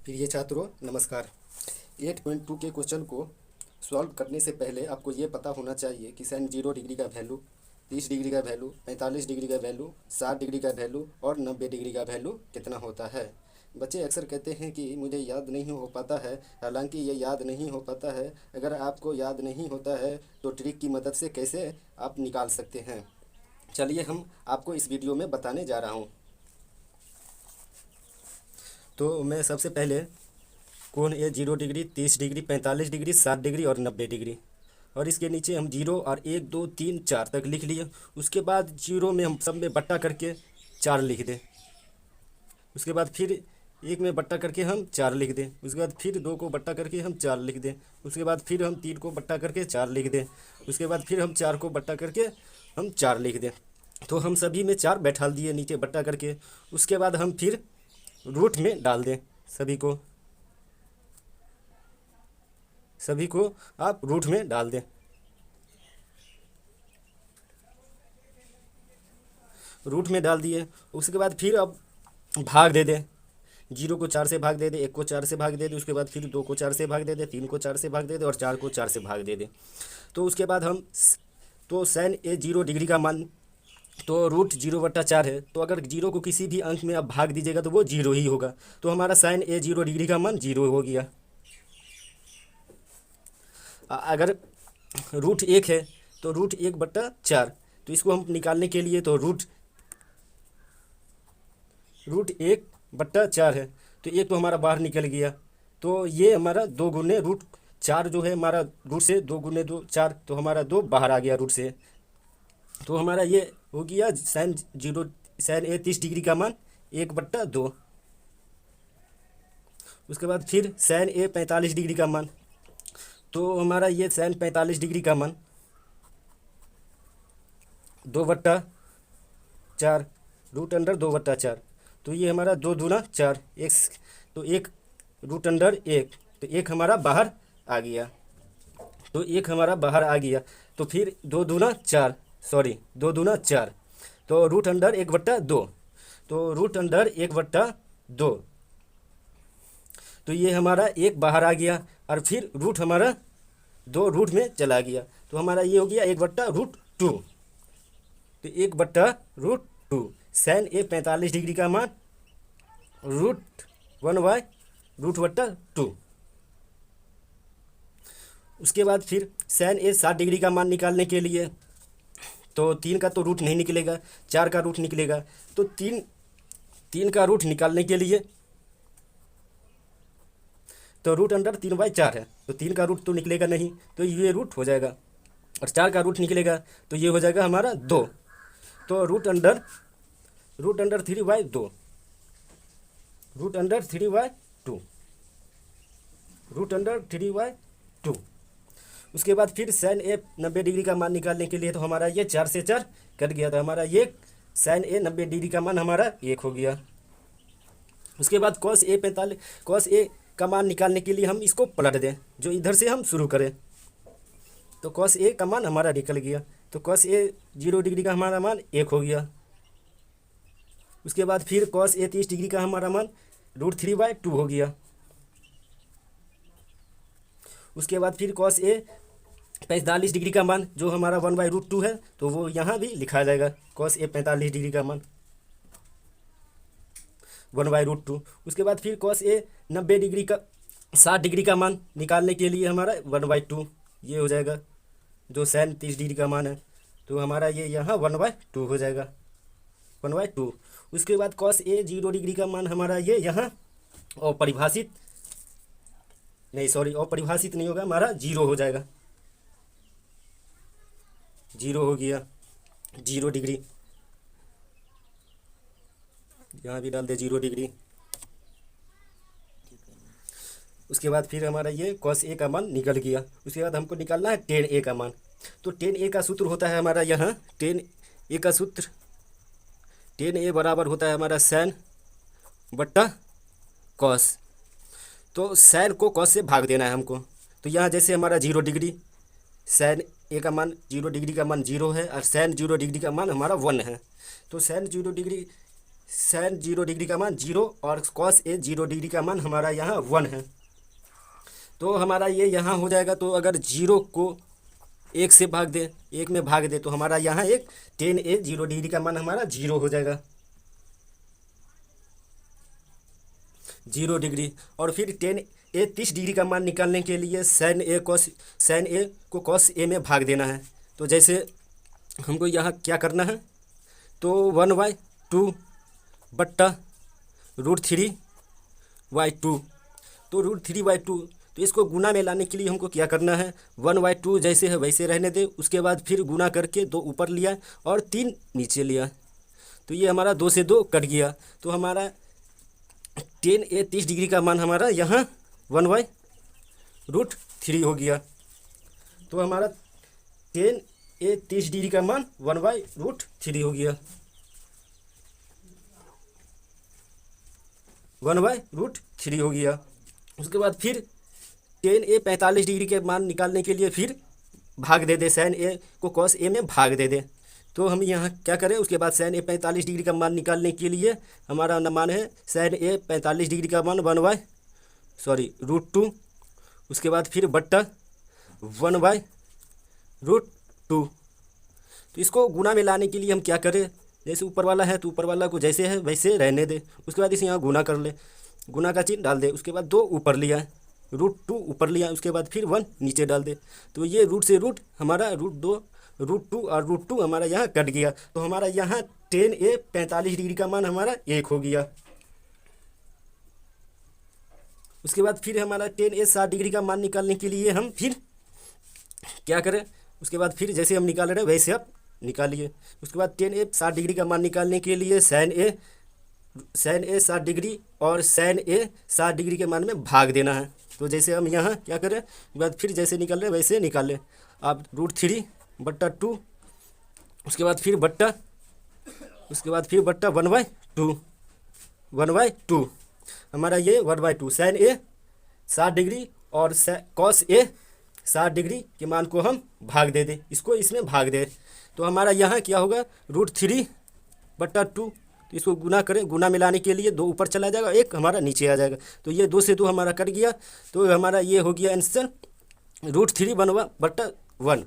प्रिय छात्रों नमस्कार। 8.2 के क्वेश्चन को सॉल्व करने से पहले आपको ये पता होना चाहिए कि साइन 0 डिग्री का वैल्यू, 30 डिग्री का वैल्यू, 45 डिग्री का वैल्यू, 60 डिग्री का वैल्यू और 90 डिग्री का वैल्यू कितना होता है। बच्चे अक्सर कहते हैं कि मुझे याद नहीं हो पाता है, हालांकि ये याद नहीं हो पाता है। अगर आपको याद नहीं होता है तो ट्रिक की मदद से कैसे आप निकाल सकते हैं, चलिए हम आपको इस वीडियो में बताने जा रहा हूँ। तो मैं सबसे पहले कोण ए 0 डिग्री, 30 डिग्री, 45 डिग्री, 60 डिग्री और 90 डिग्री, और इसके नीचे हम 0 और 1 2 3 4 तक लिख लिए। उसके बाद 0 में हम सब में बट्टा करके 4 लिख दें। उसके बाद फिर 1 में बट्टा करके हम 4 लिख दें। उसके बाद फिर 2 को बट्टा करके हम 4 लिख दें। उसके बाद फिर हम 3 को बट्टा करके 4 लिख दें। उसके बाद फिर हम 4 को बट्टा करके हम 4 लिख दें। तो हम सभी में 4 बैठा दिए नीचे बट्टा करके। उसके बाद हम फिर रूट में डाल दें सभी को आप रूट में डाल दें। रूट में डाल दिए। उसके बाद फिर अब भाग दे दें। 0 को 4 से भाग दे दें, 1 को 4 से भाग दे दें, उसके बाद फिर 2 को 4 से भाग दे दें, 3 को 4 से भाग दे दें और 4 को 4 से भाग दे दें। तो उसके बाद हम तो साइन ए 0 डिग्री का मान तो रूट 0/4 है। तो अगर 0 को किसी भी अंक में आप भाग दीजिएगा तो वो 0 ही होगा। तो हमारा साइन ए 0 डिग्री का मान 0 हो गया। अगर रूट 1 है तो रूट 1/4, तो इसको हम निकालने के लिए तो रूट 1/4 है। तो एक तो हमारा बाहर निकल गया। तो ये हमारा 2 गुने रूट 4 जो है हमारा रूट से 2 गुने 2 4, तो हमारा 2 बाहर आ गया रूट से। तो हमारा ये हो गया साइन ए 30 डिग्री का मान 1/2। उसके बाद फिर साइन ए 45 डिग्री का मान, तो हमारा ये साइन 45 डिग्री का मान 2/4, रूट अंडर 2/4। तो ये हमारा 2 दूना 4, एक तो 1 रूट अंडर 1, तो 1 हमारा बाहर आ गया। तो 1 हमारा बाहर आ गया। तो फिर 2 दूना 4, 2 दूना 4, तो रूट अंडर 1/2, तो रूट अंडर 1/2, तो ये हमारा 1 बाहर आ गया। और फिर रूट हमारा 2 रूट में चला गया। तो हमारा ये हो गया 1/√2। तो 1/√2 साइन ए 45 डिग्री का मान √1/√2। उसके बाद फिर साइन ए 60 डिग्री का मान निकालने के लिए तो 3 का तो रूट नहीं निकलेगा, 4 का रूट निकलेगा। तो 3 का रूट निकालने के लिए तो रूट अंडर 3/4 है, तो 3 का रूट तो निकलेगा नहीं, तो ये रूट हो जाएगा। और 4 का रूट निकलेगा तो ये हो जाएगा हमारा 2, तो root under 3/2, root under 3/2, root under 3/2। उसके बाद फिर साइन ए 90 डिग्री का मान निकालने के लिए तो हमारा ये 4 से 4 कट गया, तो हमारा ये साइन ए 90 डिग्री का मान हमारा 1 हो गया। उसके बाद कॉस ए का मान निकालने के लिए हम इसको पलट दें, जो इधर से हम शुरू करें। तो कॉस ए का मान हमारा निकल गया। तो कॉस ए 0 डिग्री का हमारा मान 1 हो गया। उसके बाद फिर कॉस ए 30 डिग्री का हमारा मान √3/2 हो गया। उसके बाद फिर कॉस ए 45 डिग्री का मान जो हमारा 1/√2 है, तो वो यहाँ भी लिखा जाएगा। कॉस ए 45 डिग्री का मान 1/√2। उसके बाद फिर कॉस ए 60 डिग्री का मान निकालने के लिए हमारा 1/2 ये हो जाएगा, जो साइन 30 डिग्री का मान है। तो हमारा ये यहाँ 1/2 हो जाएगा, 1/2। उसके बाद कॉस ए 0 डिग्री का मान हमारा ये यहाँ अपरिभाषित नहीं होगा, हमारा 0 हो जाएगा। 0 हो गया, 0 डिग्री यहाँ भी डाल दे 0 डिग्री। उसके बाद फिर हमारा ये कॉस ए का मान निकल गया। उसके बाद हमको निकालना है टेन ए का मान। तो टेन ए का सूत्र होता है हमारा यहाँ, टेन ए का सूत्र, टेन ए बराबर होता है हमारा साइन बट्टा कॉस। तो साइन को कॉस से भाग देना है हमको। तो यहाँ जैसे हमारा 0 डिग्री, साइन ए का मान 0 डिग्री का मान 0 है और साइन 0 डिग्री का मान हमारा 1 है। तो साइन 0 डिग्री साइन 0 डिग्री का मान 0 और कॉस ए 0 डिग्री का मान हमारा यहाँ 1 है। तो हमारा ये यहाँ हो जाएगा। तो अगर 0 को 1 से भाग दे, 1 में भाग दे, तो हमारा यहाँ एक टेन ए 0 डिग्री का मान हमारा 0 हो जाएगा, 0 डिग्री। और फिर टेन ए 30 डिग्री का मान निकालने के लिए साइन ए को कॉस ए में भाग देना है। तो जैसे हमको यहाँ क्या करना है, तो 1/2 बट्टा √3/2। तो √3/2, तो इसको गुना में लाने के लिए हमको क्या करना है, 1/2 जैसे है वैसे रहने दे। उसके बाद फिर गुना करके 2 ऊपर लिया और 3 नीचे लिया। तो ये हमारा 2 से 2 कट गया। तो हमारा टेन ए 30 डिग्री का मान हमारा यहाँ 1/√3 हो गया। तो हमारा टेन ए 30 डिग्री का मान 1/√3 हो गया, 1/√3 हो गया। उसके बाद फिर टेन ए 45 डिग्री के मान निकालने के लिए फिर भाग दे दे, साइन ए को कॉस ए में भाग दे दे। तो हम यहाँ क्या करें, उसके बाद साइन ए 45 डिग्री का मान निकालने के लिए हमारा मान है साइन ए 45 डिग्री का मान √2। उसके बाद फिर बट्टा 1/√2। तो इसको गुना में लाने के लिए हम क्या करें, जैसे ऊपर वाला है तो ऊपर वाला को जैसे है वैसे रहने दे। उसके बाद इसे यहाँ गुना कर ले, गुना का चिन्ह डाल दे। उसके बाद 2 ऊपर लिया, √2 ऊपर लिया। उसके बाद फिर 1 नीचे डाल दे। तो ये रूट से रूट हमारा √2 और √2 हमारा यहाँ कट गया। तो हमारा यहाँ टेन ए 45 डिग्री का मान हमारा 1 हो गया। उसके बाद फिर हमारा टेन ए 60 डिग्री का मान निकालने के लिए हम फिर क्या करें, उसके बाद फिर जैसे हम निकाल रहे हैं वैसे आप निकालिए। उसके बाद टेन ए 60 डिग्री का मान निकालने के लिए साइन ए 60 डिग्री और साइन ए 60 डिग्री के मान में भाग देना है। तो जैसे हम यहाँ क्या करें, उसके बाद फिर जैसे निकाल रहे हैं वैसे निकालें आप, √3/2। उसके बाद फिर बट्टा 1/2 हमारा ये 1/2 साइन ए 60 डिग्री और कॉस ए 60 डिग्री के मान को हम भाग दे दें, इसको इसमें भाग दे। तो हमारा यहाँ क्या होगा, √3/2। तो इसको गुना करें, गुना मिलाने के लिए 2 ऊपर चला जाएगा, 1 हमारा नीचे आ जाएगा। तो ये 2 से 2 हमारा कट गया। तो हमारा ये हो गया आंसर √3/1।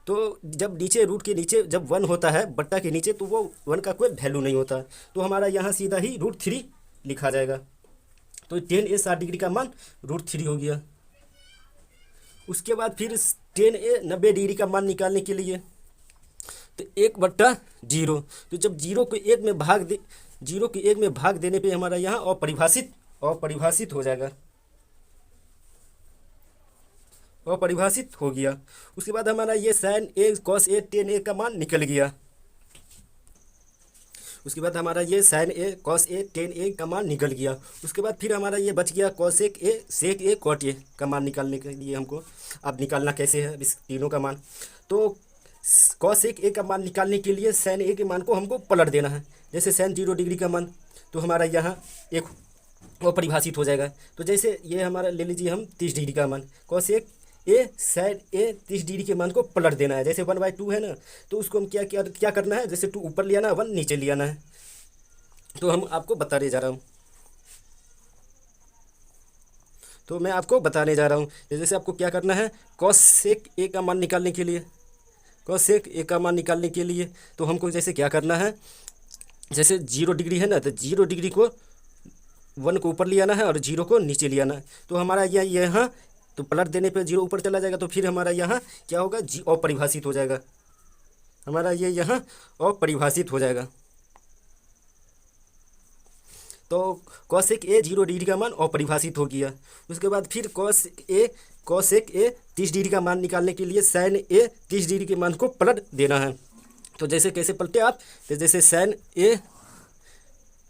तो जब नीचे रूट के नीचे जब 1 होता है बट्टा के नीचे, तो वो 1 का कोई वैल्यू नहीं होता। तो हमारा यहाँ सीधा ही √3 लिखा जाएगा। तो टेन ए 60 डिग्री का मान √3 हो गया। उसके बाद फिर टेन ए 90 डिग्री का मान निकालने के लिए तो 1/0। तो जब 0 को 1 में भाग देने पे हमारा यहाँ अपरिभाषित हो जाएगा, अपरिभाषित हो गया। उसके बाद हमारा ये sign A cos A ten ए का मान निकल गया। उसके बाद हमारा ये sign A cos A ten ए का मान निकल गया। उसके बाद फिर हमारा ये बच गया cosec A sec A cot A का मान निकालने के लिए हमको अब निकालना कैसे है इस तीनों का मान। तो कॉसेक ए का मान निकालने के लिए साइन ए के मान को हमको पलट देना है। जैसे साइन 0 डिग्री का मान, तो हमारा यहाँ एक अपरिभाषित हो जाएगा। तो जैसे ये हमारा ले लीजिए हम 30 डिग्री का मान, cosec A sine A 30 degree के मान को पलट देना है। जैसे 1/2 है ना, तो उसको हम क्या करना है, जैसे 2 ऊपर लिया ना, 1 नीचे लिया ना है। तो हम आपको बताने जा रहा हूँ, जैसे आपको क्या करना है, कॉसेक ए का मान निकालने के लिए, तो हमको जैसे क्या करना है, जैसे 0 डिग्री है ना, तो 0 डिग्री को 1 को ऊपर लिया ना है और 0 को नीचे लिया ना है। तो हमारा यहाँ तो पलट देने पे 0 ऊपर चला जाएगा। तो फिर हमारा यहाँ क्या होगा, अपरिभाषित हो जाएगा, हमारा ये यहाँ अपरिभाषित हो जाएगा। तो कॉसेक ए 0 डिग्री का मान अपरिभाषित हो गया। उसके बाद फिर कॉसेक ए 30 डिग्री का मान निकालने के लिए साइन ए 30 डिग्री के मान को पलट देना है। तो जैसे कैसे पलटे आप, तो जैसे साइन ए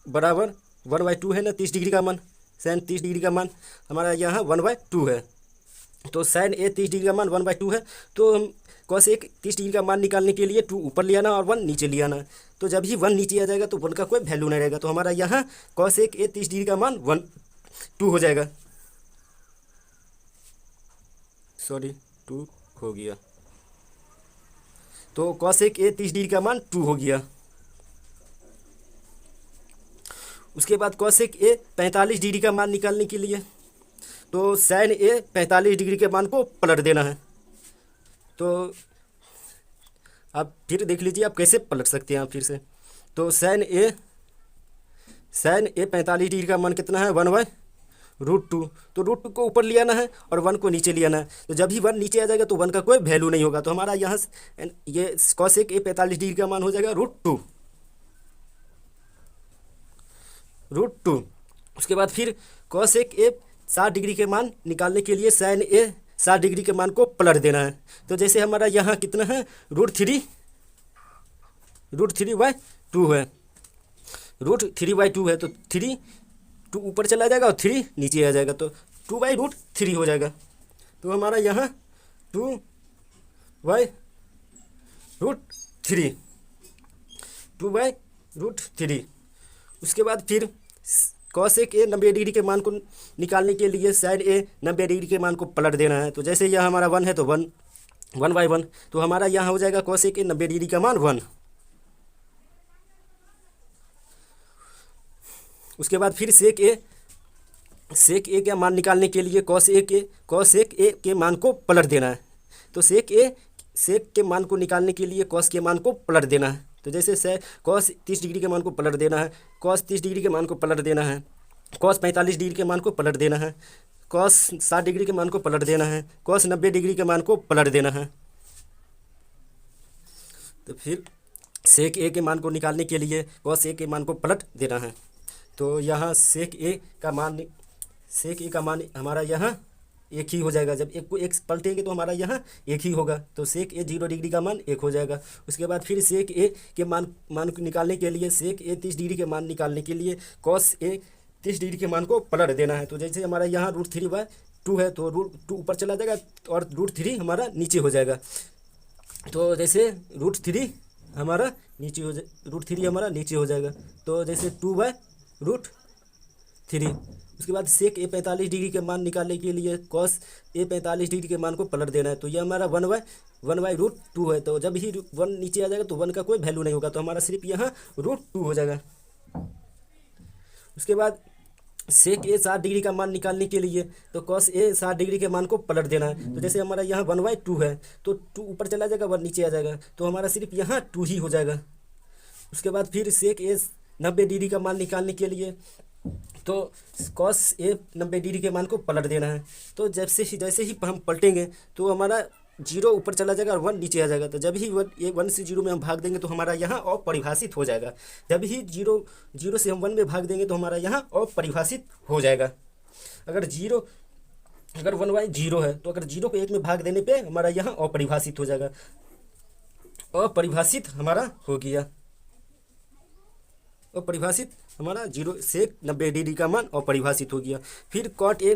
बराबर 1/2 है ना, 30 डिग्री का मान, साइन 30 डिग्री का मान हमारा यहाँ 1/2 है। तो साइन ए 30 डिग्री का मान 1/2 है। तो हम कॉसेक 30 डिग्री का मान निकालने के लिए 2 ऊपर लिया ना और 1 नीचे लिया ना। तो जब ही 1 नीचे आ जाएगा तो 1 का कोई वैल्यू नहीं रहेगा। तो हमारा यहाँ कॉसेक ए 30 डिग्री का मान 2 हो जाएगा, 2 हो गया। तो कॉसेक ए 30 डिग्री का मान 2 हो गया। उसके बाद कॉसेक ए 45 डिग्री का मान निकालने के लिए तो साइन ए 45 डिग्री के मान को पलट देना है। तो आप फिर देख लीजिए आप कैसे पलट सकते हैं आप फिर से। तो साइन ए 45 डिग्री का मान कितना है 1/√2। तो √2 को ऊपर ले आना है और 1 को नीचे ले आना है। तो जब ही 1 नीचे आ जाएगा तो 1 का कोई वैल्यू नहीं होगा। तो हमारा यहाँ ये कॉसेक ए 45 डिग्री का मान हो जाएगा √2। उसके बाद फिर कॉसेक ए 60 डिग्री के मान निकालने के लिए साइन ए 60 डिग्री के मान को पलट देना है। तो जैसे हमारा यहाँ कितना है √3/2 है, √3/2 है। तो 3 2 ऊपर चला जाएगा और 3 नीचे आ जाएगा तो 2/√3 हो जाएगा। तो हमारा यहाँ 2/√3 उसके बाद फिर कॉसेक ए 90 डिग्री के मान को निकालने के लिए साइन ए 90 डिग्री के मान को पलट देना है। तो जैसे यह हमारा 1 है तो 1/1 तो हमारा यहाँ हो जाएगा कॉसेक ए 90 डिग्री का मान 1। उसके बाद फिर सेक ए का मान निकालने के लिए कॉसेक ए के मान को पलट देना है। तो सेक के मान को निकालने के लिए कॉस के मान को पलट देना है। तो जैसे कॉस 30 डिग्री के मान को पलट देना है, कॉस 30 डिग्री के मान को पलट देना है, कॉस 45 डिग्री के मान को पलट देना है, कॉस 60 डिग्री के मान को पलट देना है, कॉस 90 डिग्री के मान को पलट देना है। तो फिर सेक ए के मान को निकालने के लिए कॉस ए के मान को पलट देना है। तो यहाँ सेक ए का मान हमारा यहाँ एक ही हो जाएगा। जब एक को एक पलटेंगे तो हमारा यहाँ एक ही होगा। तो सेक ए 0 डिग्री का मान 1 हो जाएगा। उसके बाद फिर सेक ए के मान को निकालने के लिए सेक ए 30 डिग्री के मान निकालने के लिए कॉस ए 30 डिग्री के मान को पलट देना है। तो जैसे हमारा यहाँ √3/2 है तो √2 ऊपर चला जाएगा और √3 हमारा नीचे हो जाएगा। तो जैसे √3 हमारा नीचे हो जाएगा। तो जैसे 2/√3। उसके बाद सेक ए 45 डिग्री के मान निकालने के लिए कॉस ए 45 डिग्री के मान को पलट देना है। तो ये हमारा 1/√2 है। तो जब ही 1 नीचे आ जाएगा तो 1 का कोई वैल्यू नहीं होगा। तो हमारा सिर्फ यहाँ √2 हो जाएगा। उसके बाद सेक ए 60 डिग्री का मान निकालने के लिए तो कॉस ए 60 डिग्री के मान को पलट देना है। तो जैसे हमारा यहाँ 1/2 है तो 2 ऊपर चला जाएगा 1 नीचे आ जाएगा। तो हमारा सिर्फ यहाँ 2 ही हो जाएगा। उसके बाद फिर सेक ए 90 डिग्री का मान निकालने के लिए तो कॉस ए 90 डिग्री के मान को पलट देना है। तो जैसे ही हम पलटेंगे तो हमारा 0 ऊपर चला जाएगा और 1 नीचे आ जाएगा। तो जब ही 1 से 0 में हम भाग देंगे तो हमारा यहाँ अपरिभाषित हो जाएगा। जब ही 0 से हम 1 में भाग देंगे तो हमारा यहाँ अपरिभाषित हो जाएगा। अगर 1/0 है तो अगर 0 को 1 में भाग देने पे हमारा यहाँ अपरिभाषित हो जाएगा। अपरिभाषित हमारा हो गया। अपरिभाषित हमारा 0 से 90 डिग्री का मान अपरिभाषित हो गया। फिर कॉट ए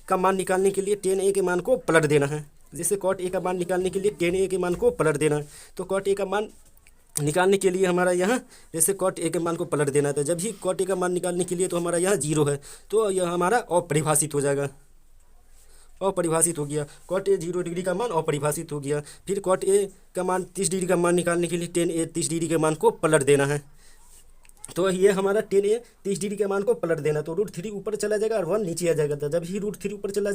का मान निकालने के लिए tan ए के मान को पलट देना है। जैसे कॉट ए का मान निकालने के लिए tan ए के मान को पलट देना है। तो कॉट ए का मान निकालने के लिए हमारा यहाँ जैसे कॉट ए के मान को पलट देना है। तो जब ही कॉट ए का मान निकालने के लिए तो हमारा यहाँ 0 है तो यह हमारा अपरिभाषित हो जाएगा। अपरिभाषित हो गया। कॉट ए 0 डिग्री का मान अपरिभाषित हो गया। फिर कॉट ए का मान 30 डिग्री का मान निकालने के लिए tan ए 30 डिग्री के मान को पलट देना है। तो ये हमारा tan ए 30 डिग्री के मान को पलट देना। तो √3 ऊपर चला जाएगा और 1 नीचे आ जाएगा। तो जब ही √3 ऊपर चला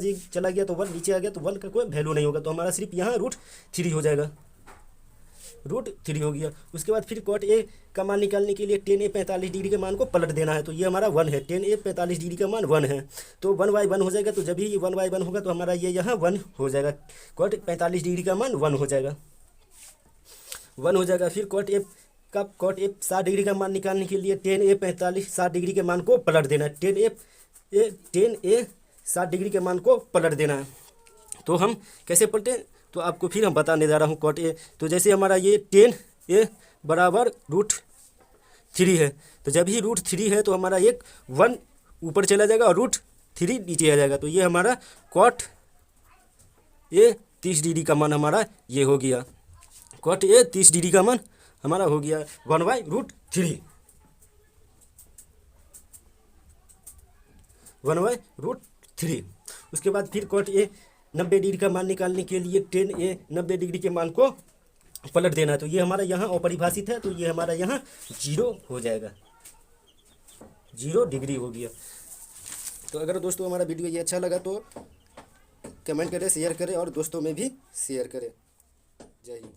गया तो 1 नीचे आ गया तो 1 का कोई वैल्यू नहीं होगा। तो हमारा सिर्फ यहाँ √3 हो जाएगा। √3 हो गया। उसके बाद फिर कॉट ए का मान निकालने के लिए tan ए 45 डिग्री के मान को पलट देना है। तो ये हमारा 1 है। tan ए 45 डिग्री का मान 1 है तो 1/1 हो जाएगा। तो जब ही 1/1 होगा तो हमारा ये यहाँ 1 हो जाएगा। कॉट 45 डिग्री का मान 1 हो जाएगा। फिर कॉट ए 60 डिग्री का मान निकालने के लिए tan ए 60 डिग्री के मान को पलट देना है। tan ए 60 डिग्री के मान को पलट देना है। तो हम कैसे पलटें तो आपको फिर हम बताने जा रहा हूँ कॉट ए। तो जैसे हमारा ये tan ए बराबर √3 है। तो जब ही √3 है तो हमारा एक 1 ऊपर चला जाएगा और √3 नीचे आ जाएगा। तो ये हमारा कॉट ए 30 डिग्री का मान हमारा ये हो गया। कॉट ए 30 डिग्री का मान हमारा हो गया 1/√3। 1/√3। उसके बाद फिर कॉट ए 90 डिग्री का मान निकालने के लिए tan ए 90 डिग्री के मान को पलट देना है। तो ये हमारा यहाँ अपरिभाषित है तो ये हमारा यहाँ 0 हो जाएगा। 0 डिग्री हो गया। तो अगर दोस्तों हमारा वीडियो ये अच्छा लगा तो कमेंट करें, शेयर करें और दोस्तों में भी शेयर करें। जय हिंद।